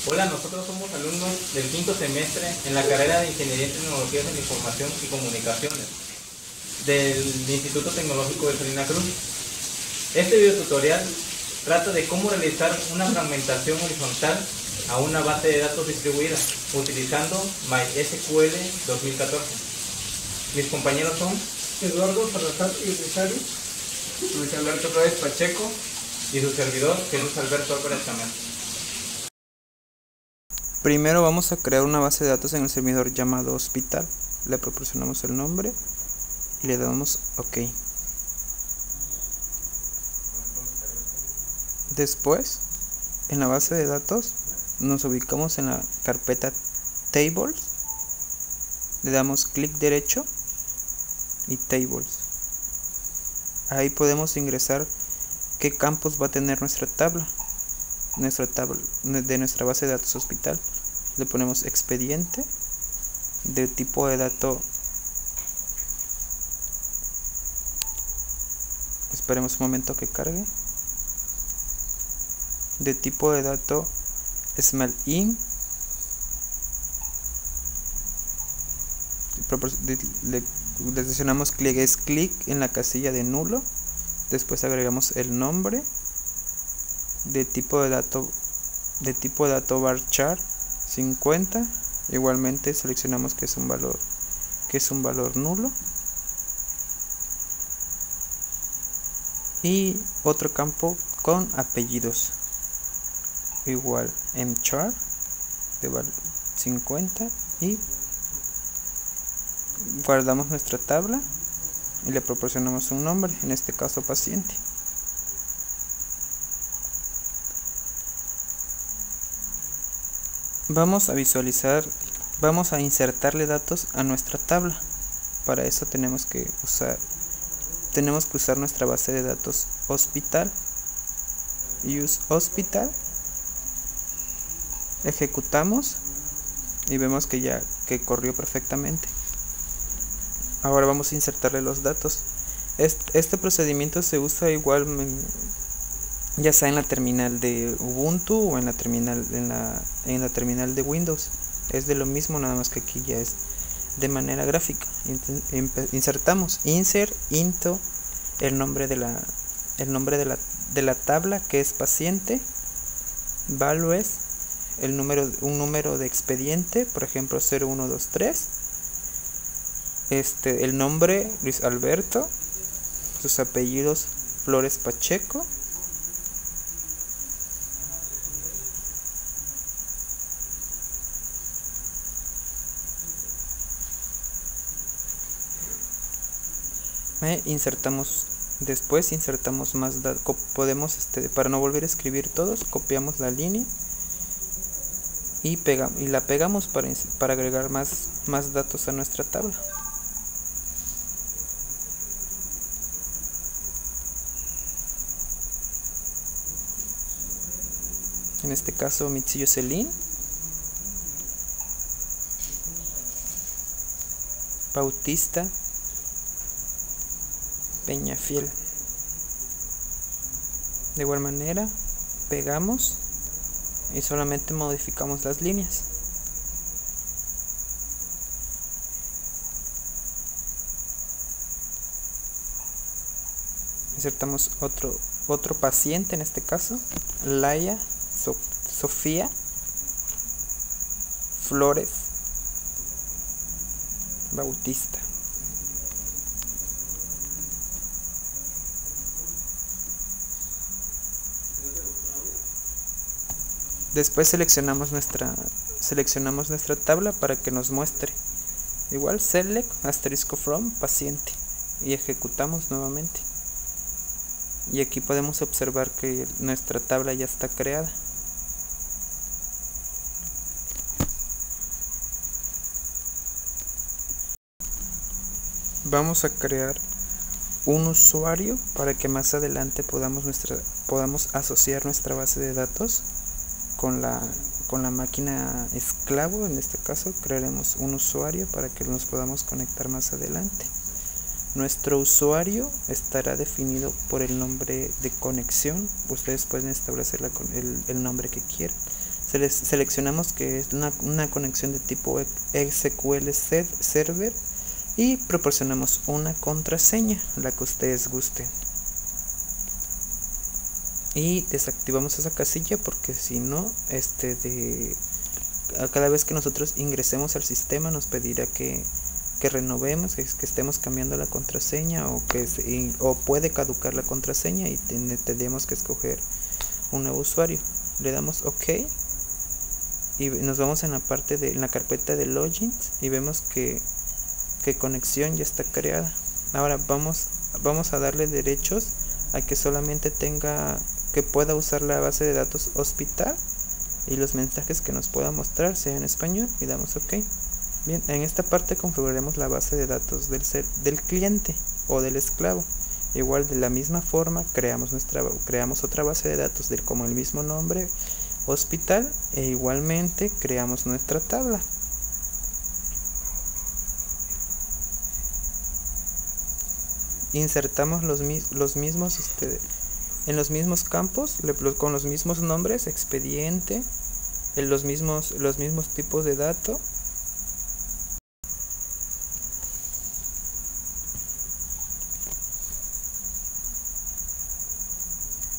Hola, nosotros somos alumnos del quinto semestre en la carrera de Ingeniería en Tecnologías de la Información y Comunicaciones del Instituto Tecnológico de Salina Cruz. Este videotutorial trata de cómo realizar una fragmentación horizontal a una base de datos distribuida utilizando MySQL 2014. Mis compañeros son Eduardo Salazar y Rosario, Luis Alberto Flores Pacheco y su servidor Jesús Alberto Álvarez Chamán. Primero vamos a crear una base de datos en el servidor llamado hospital. Le proporcionamos el nombre y le damos OK. Después, en la base de datos, nos ubicamos en la carpeta Tables. Le damos clic derecho y Tables. Ahí podemos ingresar qué campos va a tener nuestra tabla de nuestra base de datos hospital. Le ponemos expediente de tipo de dato. Esperemos un momento que cargue. De tipo de dato small in. Le seleccionamos clic en la casilla de nulo. Después agregamos el nombre. De tipo de dato varchar 50. Igualmente seleccionamos que es un valor nulo. Y otro campo con apellidos, igual mchar de 50, y guardamos nuestra tabla y le proporcionamos un nombre, en este caso paciente. Vamos a insertarle datos a nuestra tabla. Para eso tenemos que usar nuestra base de datos hospital. Use hospital. Ejecutamos y vemos que corrió perfectamente. Ahora vamos a insertarle los datos. Este procedimiento se usa igual ya sea en la terminal de Ubuntu o en la terminal de Windows. Es de lo mismo, nada más que aquí ya es de manera gráfica. Insertamos insert into el nombre de la tabla, que es paciente, values, un número de expediente, por ejemplo 0123, el nombre Luis Alberto, sus apellidos Flores Pacheco, después insertamos más datos. Para no volver a escribir todos, copiamos la línea y la pegamos para agregar más datos a nuestra tabla. En este caso Mitsillo Celín, Bautista Peñafiel. De igual manera pegamos y solamente modificamos las líneas. Insertamos otro paciente, en este caso Laia Sofía Flores Bautista. Después seleccionamos nuestra tabla para que nos muestre. Igual select asterisco from paciente y ejecutamos nuevamente. Y aquí podemos observar que nuestra tabla ya está creada. Vamos a crear un usuario para que más adelante podamos asociar nuestra base de datos con la máquina esclavo. En este caso crearemos un usuario para que nos podamos conectar más adelante. Nuestro usuario estará definido por el nombre de conexión. Ustedes pueden establecer el nombre que quieran. Seleccionamos que es una conexión de tipo SQL Server y proporcionamos una contraseña, la que ustedes gusten. Y desactivamos esa casilla porque si no, cada vez que nosotros ingresemos al sistema nos pedirá que renovemos, que estemos cambiando la contraseña o puede caducar la contraseña y tendremos que escoger un nuevo usuario. Le damos OK y nos vamos en la carpeta de logins y vemos que conexión ya está creada. Ahora vamos a darle derechos a que solamente que pueda usar la base de datos hospital y los mensajes que nos pueda mostrar sean en español y damos OK. Bien, en esta parte configuraremos la base de datos del cliente o del esclavo. Igual de la misma forma creamos otra base de datos como el mismo nombre, hospital, e igualmente creamos nuestra tabla. Insertamos los mismos en los mismos campos con los mismos nombres, expediente, los mismos tipos de datos.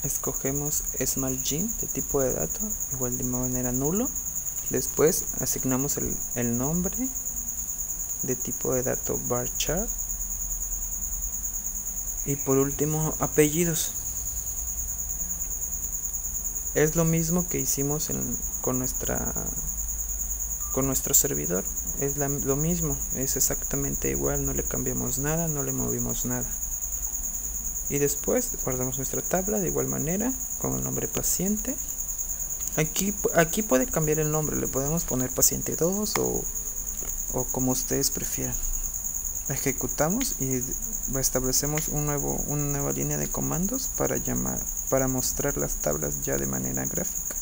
Escogemos SmallGen de tipo de dato, igual de manera nulo. Después asignamos el nombre de tipo de dato varchar. Y por último, apellidos. Es lo mismo que hicimos con nuestro servidor. Es lo mismo, es exactamente igual, no le cambiamos nada, no le movimos nada. Y después guardamos nuestra tabla de igual manera con el nombre paciente. Aquí puede cambiar el nombre, le podemos poner paciente 2 o como ustedes prefieran. Ejecutamos y establecemos una nueva línea de comandos para mostrar las tablas ya de manera gráfica.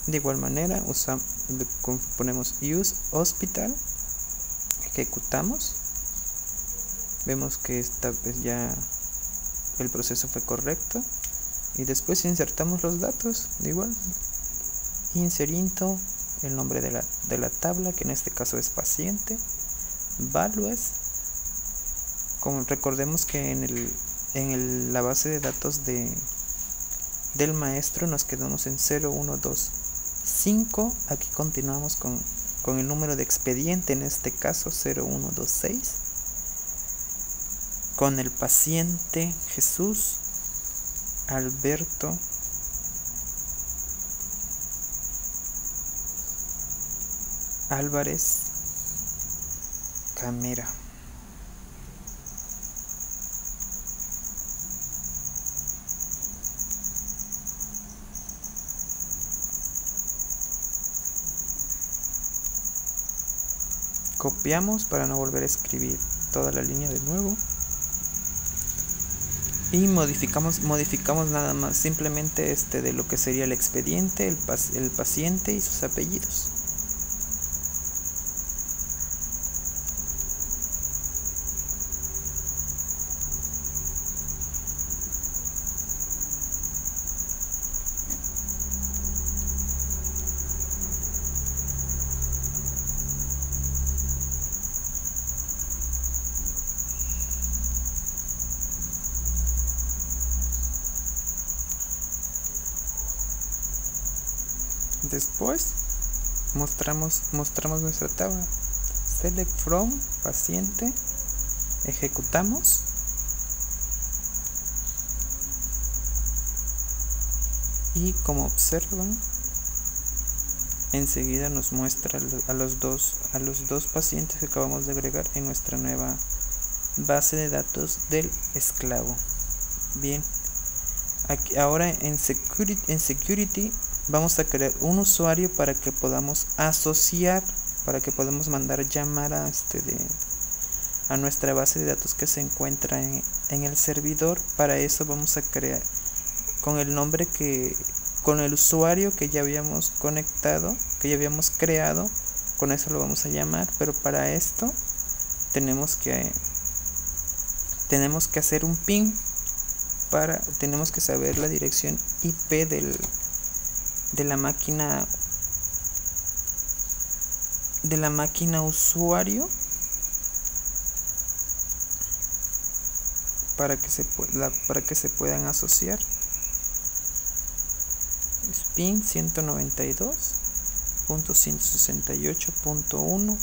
De igual manera ponemos use hospital, ejecutamos, vemos que ya el proceso fue correcto y después insertamos los datos de igual, inserindo el nombre de la tabla, que en este caso es paciente, values. Recordemos que en la base de datos del maestro nos quedamos en 0125. Aquí continuamos con el número de expediente, en este caso 0126, con el paciente Jesús Alberto Álvarez Camera. Copiamos para no volver a escribir toda la línea de nuevo y modificamos nada más, simplemente de lo que sería el expediente, el paciente y sus apellidos. Después mostramos nuestra tabla. Select from paciente, ejecutamos y como observan enseguida nos muestra a los dos pacientes que acabamos de agregar en nuestra nueva base de datos del esclavo. Bien, ahora en security vamos a crear un usuario para que podamos asociar, para que podamos mandar llamar a nuestra base de datos que se encuentra en el servidor. Para eso vamos a crear con el usuario que ya habíamos conectado, que ya habíamos creado, con eso lo vamos a llamar. Pero para esto tenemos que hacer un ping, tenemos que saber la dirección IP de la máquina de la máquina usuario para que se puedan asociar. Spin 192.168.1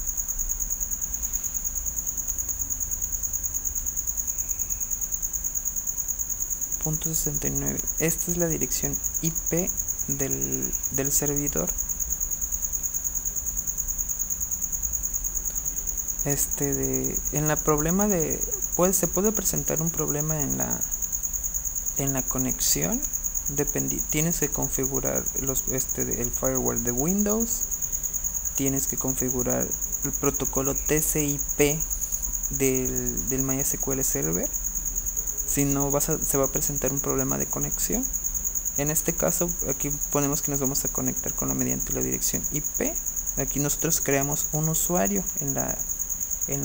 .69. Esta es la dirección IP del servidor. En la problema se puede presentar un problema en la conexión. Tienes que configurar el firewall de Windows, tienes que configurar el protocolo TCP del MySQL Server. Si no, se va a presentar un problema de conexión. En este caso, aquí ponemos que nos vamos a conectar mediante la dirección IP. Aquí nosotros creamos un usuario en la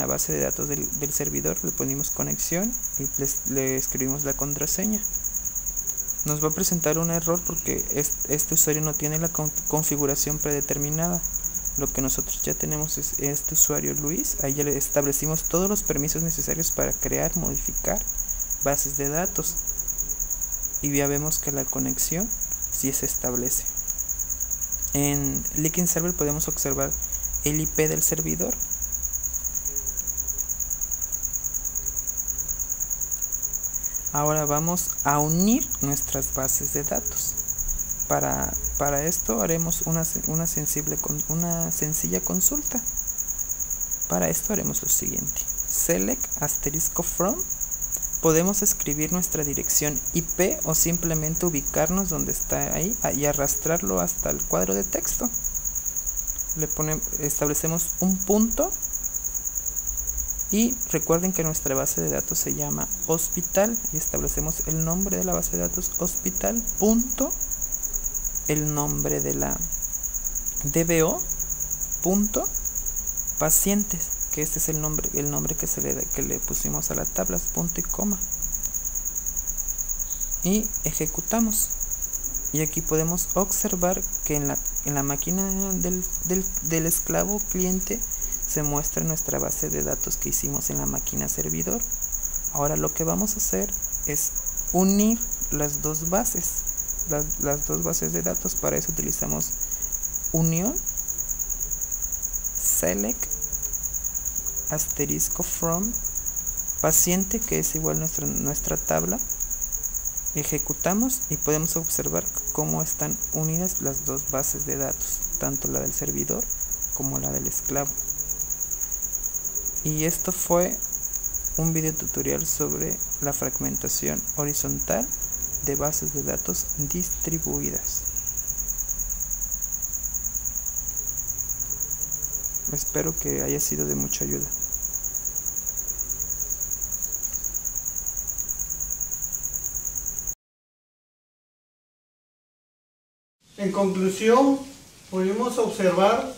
base de datos del servidor, le ponemos conexión y le escribimos la contraseña. Nos va a presentar un error porque este usuario no tiene la configuración predeterminada. Lo que nosotros ya tenemos es este usuario Luis. Ahí ya le establecimos todos los permisos necesarios para crear, modificar bases de datos, y ya vemos que la conexión sí se establece. En Leaking Server podemos observar el IP del servidor. Ahora vamos a unir nuestras bases de datos. Para esto haremos una sencilla consulta. Para esto haremos lo siguiente: select *from. Podemos escribir nuestra dirección IP o simplemente ubicarnos donde está ahí y arrastrarlo hasta el cuadro de texto. Establecemos un punto y recuerden que nuestra base de datos se llama hospital y establecemos el nombre de la base de datos hospital punto el nombre de la DBO punto pacientes, que este es el nombre que le pusimos a la tabla, punto y coma, y ejecutamos. Y aquí podemos observar que en la máquina del esclavo cliente se muestra nuestra base de datos que hicimos en la máquina servidor. Ahora lo que vamos a hacer es unir las dos bases de datos. Para eso utilizamos unión select *from paciente, que es igual nuestra tabla. Ejecutamos y podemos observar cómo están unidas las dos bases de datos, tanto la del servidor como la del esclavo. Y esto fue un video tutorial sobre la fragmentación horizontal de bases de datos distribuidas. Espero que haya sido de mucha ayuda. En conclusión, pudimos observar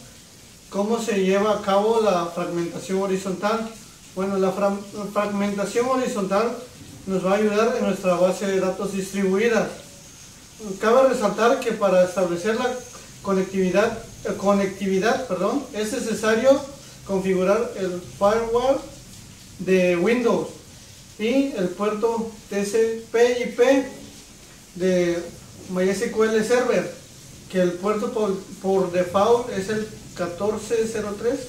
cómo se lleva a cabo la fragmentación horizontal. Bueno, la fragmentación horizontal nos va a ayudar en nuestra base de datos distribuida. Cabe resaltar que para establecer la conectividad, es necesario configurar el firewall de Windows y el puerto TCP/IP de MySQL Server, que el puerto por default es el 1403.